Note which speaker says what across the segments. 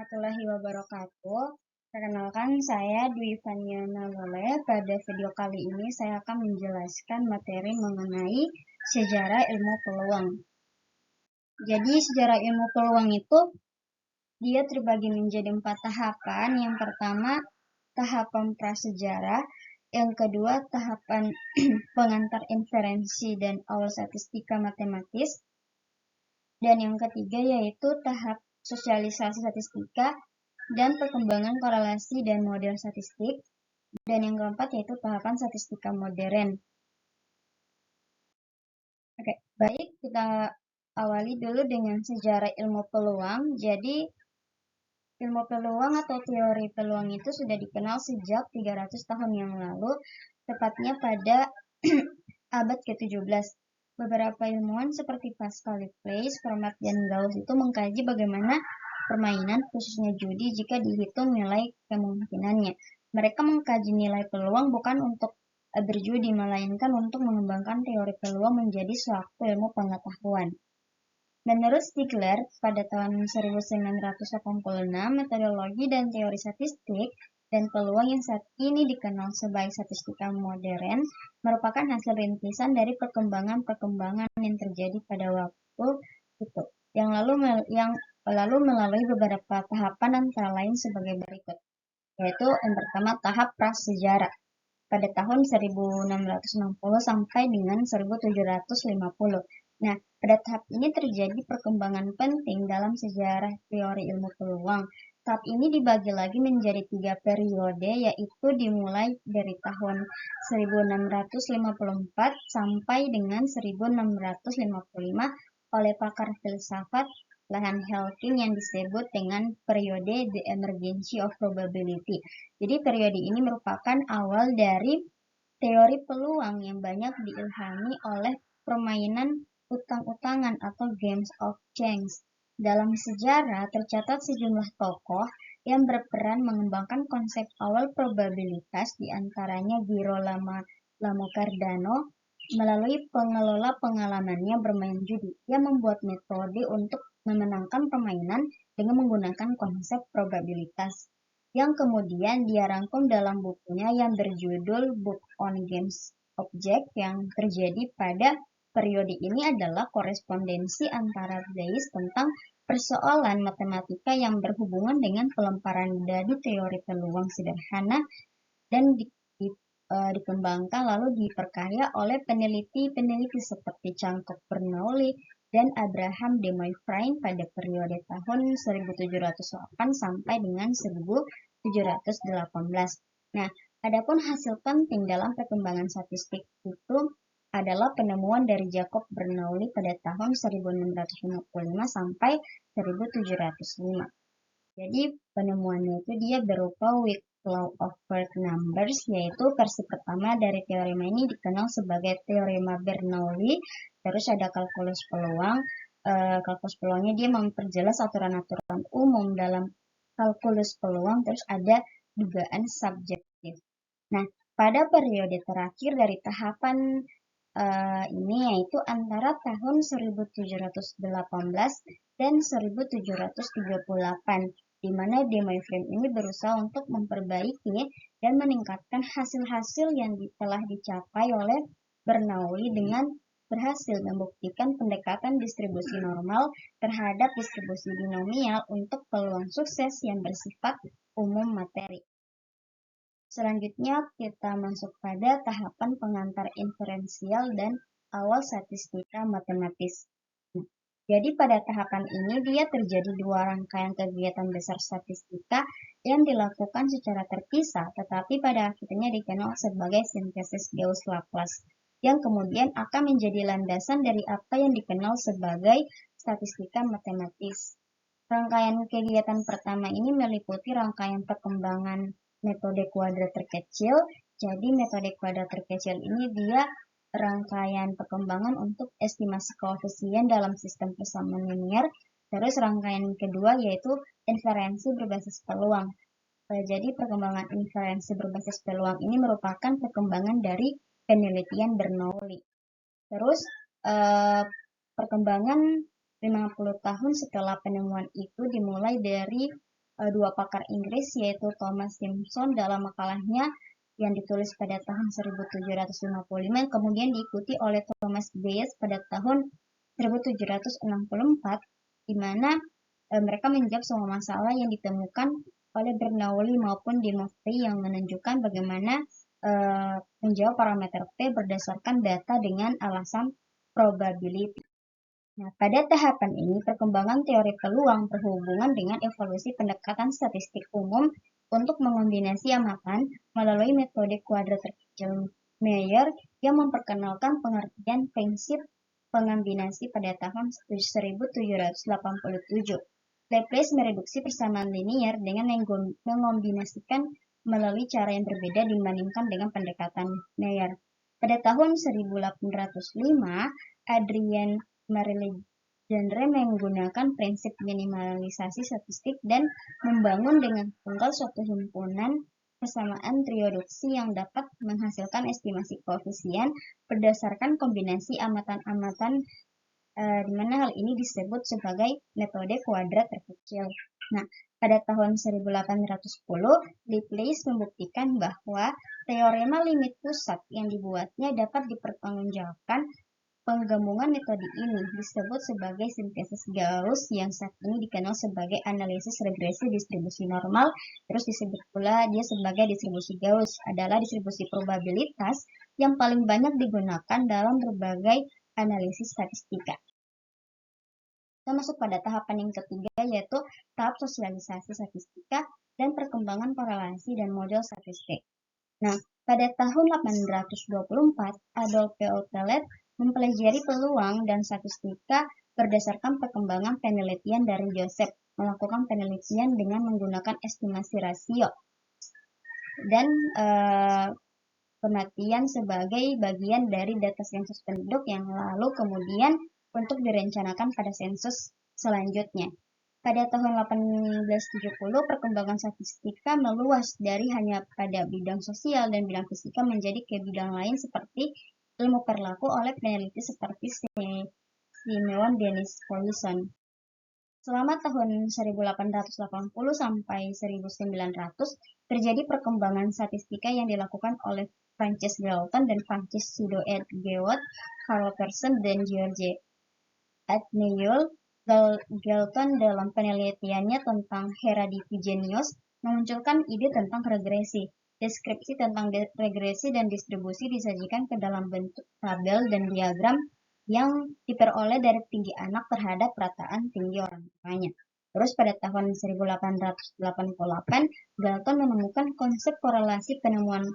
Speaker 1: warahmatullahi wabarakatuh. Perkenalkan, saya Dwi Vaniana Lole. Pada video kali ini saya akan menjelaskan materi mengenai sejarah ilmu peluang. Jadi sejarah ilmu peluang itu dia terbagi menjadi 4 tahapan. Yang pertama, tahapan prasejarah. Yang kedua, tahapan pengantar inferensi dan awal statistika matematis. Dan yang ketiga yaitu tahap sosialisasi statistika dan perkembangan korelasi dan model statistik. Dan yang keempat yaitu tahapan statistika modern. Oke, baik, kita awali dulu dengan sejarah ilmu peluang. Jadi, ilmu peluang atau teori peluang itu sudah dikenal sejak 300 tahun yang lalu, tepatnya pada abad ke-17. Beberapa ilmuwan seperti Pascal Laplace, Fermat, dan Gauss itu mengkaji bagaimana permainan, khususnya judi, jika dihitung nilai kemungkinannya. Mereka mengkaji nilai peluang bukan untuk berjudi, melainkan untuk mengembangkan teori peluang menjadi suatu ilmu pengetahuan. Menurut Stigler, pada tahun 1986, metodologi dan teori statistik dan peluang yang saat ini dikenal sebagai statistika modern merupakan hasil rintisan dari perkembangan yang terjadi pada waktu itu, yang lalu melalui beberapa tahapan antara lain sebagai berikut, yaitu yang pertama tahap prasejarah pada tahun 1660 sampai dengan 1750. Nah, pada tahap ini terjadi perkembangan penting dalam sejarah teori ilmu peluang. Tahap ini dibagi lagi menjadi 3 periode, yaitu dimulai dari tahun 1654 sampai dengan 1655 oleh pakar filsafat Lahan Helking yang disebut dengan periode The Emergence of Probability. Jadi periode ini merupakan awal dari teori peluang yang banyak diilhami oleh permainan utang-utangan atau games of chance. Dalam sejarah tercatat sejumlah tokoh yang berperan mengembangkan konsep awal probabilitas, diantaranya Girolamo Cardano melalui pengelola pengalamannya bermain judi. Ia membuat metode untuk memenangkan permainan dengan menggunakan konsep probabilitas, yang kemudian dia rangkum dalam bukunya yang berjudul Book on Games Object. Yang terjadi pada periode ini adalah korespondensi antara Blaise tentang persoalan matematika yang berhubungan dengan pelemparan dari teori peluang sederhana dan dikembangkan lalu diperkaya oleh peneliti-peneliti seperti Jacob Bernoulli dan Abraham de Moivrein pada periode tahun 1708 sampai dengan 1718. Nah, adapun hasil penting dalam perkembangan statistik itu adalah penemuan dari Jacob Bernoulli pada tahun 1655 sampai 1705. Jadi penemuannya itu dia berupa weak law of first numbers, yaitu versi pertama dari teorema ini dikenal sebagai teorema Bernoulli. Terus ada kalkulus peluang. Kalkulus peluangnya dia memperjelas aturan-aturan umum dalam kalkulus peluang. Terus ada dugaan subjektif. Nah, pada periode terakhir dari tahapan ini yaitu antara tahun 1718 dan 1738, di mana de Moivrein ini berusaha untuk memperbaiki dan meningkatkan hasil-hasil yang telah dicapai oleh Bernoulli dengan berhasil membuktikan pendekatan distribusi normal terhadap distribusi binomial untuk peluang sukses yang bersifat umum materi. Selanjutnya kita masuk pada tahapan pengantar inferensial dan awal statistika matematis. Jadi pada tahapan ini dia terjadi 2 rangkaian kegiatan besar statistika yang dilakukan secara terpisah, tetapi pada akhirnya dikenal sebagai sintesis Gauss-Laplace, yang kemudian akan menjadi landasan dari apa yang dikenal sebagai statistika matematis. Rangkaian kegiatan pertama ini meliputi rangkaian perkembangan metode kuadrat terkecil. Jadi metode kuadrat terkecil ini dia rangkaian perkembangan untuk estimasi koefisien dalam sistem persamaan linier. Terus rangkaian kedua yaitu inferensi berbasis peluang. Jadi perkembangan inferensi berbasis peluang ini merupakan perkembangan dari penelitian Bernoulli. Terus perkembangan 50 tahun setelah penemuan itu dimulai dari dua pakar Inggris yaitu Thomas Simpson dalam makalahnya yang ditulis pada tahun 1755, kemudian diikuti oleh Thomas Bayes pada tahun 1764, di mana mereka menjawab semua masalah yang ditemukan oleh Bernoulli maupun De Moivre yang menunjukkan bagaimana menjawab parameter P berdasarkan data dengan alasan probability. Nah, pada tahapan ini, perkembangan teori peluang berhubungan dengan evolusi pendekatan statistik umum untuk mengombinasi amatan melalui metode kuadrat terkecil Mayer yang memperkenalkan pengertian prinsip pengombinasi pada tahun 1787. Laplace mereduksi persamaan linier dengan mengombinasikan melalui cara yang berbeda dibandingkan dengan pendekatan Mayer. Pada tahun 1805, Adrien Marie-Legendre menggunakan prinsip minimalisasi statistik dan membangun dengan tunggal suatu himpunan persamaan triodoksi yang dapat menghasilkan estimasi koefisien berdasarkan kombinasi amatan-amatan, di mana hal ini disebut sebagai metode kuadrat terkecil. Nah, pada tahun 1810, Laplace membuktikan bahwa teorema limit pusat yang dibuatnya dapat dipertanggungjawabkan. Penggabungan metode ini disebut sebagai sintesis Gauss yang saat ini dikenal sebagai analisis regresi distribusi normal. Terus disebut pula dia sebagai distribusi Gauss adalah distribusi probabilitas yang paling banyak digunakan dalam berbagai analisis statistika. Kita masuk pada tahapan yang ketiga, yaitu tahap sosialisasi statistika dan perkembangan korelasi dan model statistik. Nah, pada tahun 1824, Adolf Peautelet mempelajari peluang dan statistika berdasarkan perkembangan penelitian dari Joseph, melakukan penelitian dengan menggunakan estimasi rasio dan kematian sebagai bagian dari data sensus penduduk yang lalu kemudian untuk direncanakan pada sensus selanjutnya. Pada tahun 1870, perkembangan statistika meluas dari hanya pada bidang sosial dan bidang fisika menjadi ke bidang lain seperti ilmu perilaku oleh peneliti seperti Simeon Dennis Poisson. Selama tahun 1880 sampai 1900, terjadi perkembangan statistika yang dilakukan oleh Francis Galton dan Francis Pseudo-Edgeworth, Carl Pearson, dan George Atneul. Galton dalam penelitiannya tentang heredity genius memunculkan ide tentang regresi. Deskripsi tentang regresi dan distribusi disajikan ke dalam bentuk tabel dan diagram yang diperoleh dari tinggi anak terhadap rataan tinggi orang tuanya. Terus pada tahun 1888, Galton menemukan konsep korelasi. Penemuan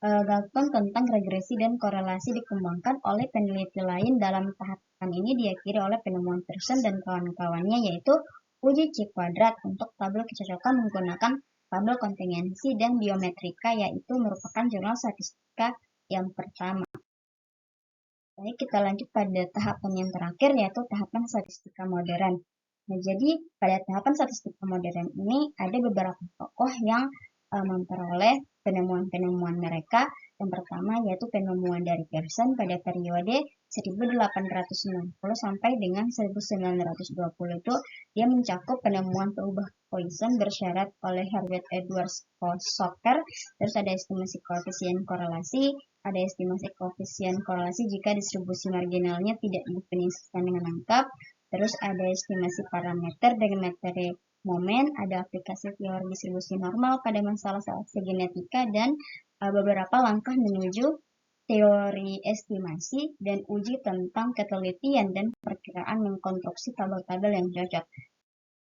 Speaker 1: Galton tentang regresi dan korelasi dikembangkan oleh peneliti lain. Dalam tahapan ini diakhiri oleh penemuan Pearson dan kawan-kawannya, yaitu uji C kuadrat untuk tabel kecocokan menggunakan tabel kontingensi dan biometrika, yaitu merupakan jurnal statistika yang pertama. Baik, kita lanjut pada tahapan yang terakhir, yaitu tahapan statistika modern. Nah, jadi pada tahapan statistika modern ini ada beberapa tokoh yang memperoleh penemuan-penemuan mereka. Yang pertama yaitu penemuan dari Pearson pada periode 1890 sampai dengan 1920 itu dia mencakup penemuan peubah Poisson bersyarat oleh Herbert Edwards Soper. Terus ada estimasi koefisien korelasi, ada estimasi koefisien korelasi jika distribusi marginalnya tidak didefinisikan dengan lengkap. Terus ada estimasi parameter dengan metode momen, ada aplikasi teori distribusi normal pada masalah seleksi genetika, dan beberapa langkah menuju teori estimasi dan uji tentang ketelitian dan perkiraan mengkonstruksi tabel-tabel yang cocok.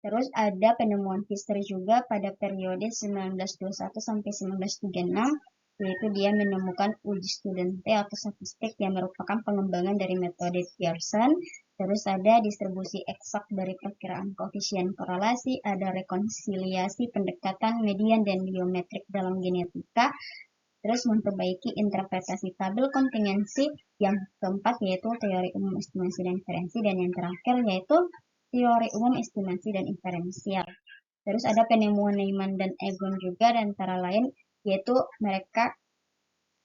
Speaker 1: Terus ada penemuan Pfister juga pada periode 1921 sampai 1936, yaitu dia menemukan uji student T atau statistik yang merupakan pengembangan dari metode Pearson. Terus ada distribusi eksak dari perkiraan koefisien korelasi, ada rekonsiliasi pendekatan median dan biometrik dalam genetika. Terus memperbaiki interpretasi tabel kontingensi. Yang keempat yaitu teori umum estimasi dan inferensi, dan yang terakhir yaitu teori umum estimasi dan inferensial. Terus ada penemuan Neyman dan Egon juga, dan antara lain yaitu mereka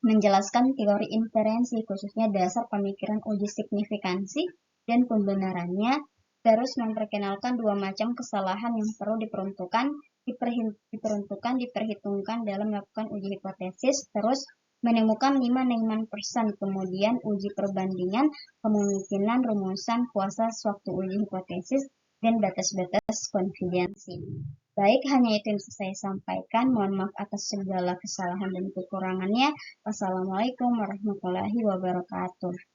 Speaker 1: menjelaskan teori inferensi, khususnya dasar pemikiran uji signifikansi dan pembenarannya. Terus memperkenalkan dua macam kesalahan yang perlu diperuntukkan, diperhitungkan dalam melakukan uji hipotesis, terus menemukan 5-6%, kemudian uji perbandingan, kemungkinan, rumusan, kuasa sewaktu uji hipotesis, dan batas-batas konfidensi. Baik, hanya itu yang bisa saya sampaikan. Mohon maaf atas segala kesalahan dan kekurangannya. Wassalamualaikum warahmatullahi wabarakatuh.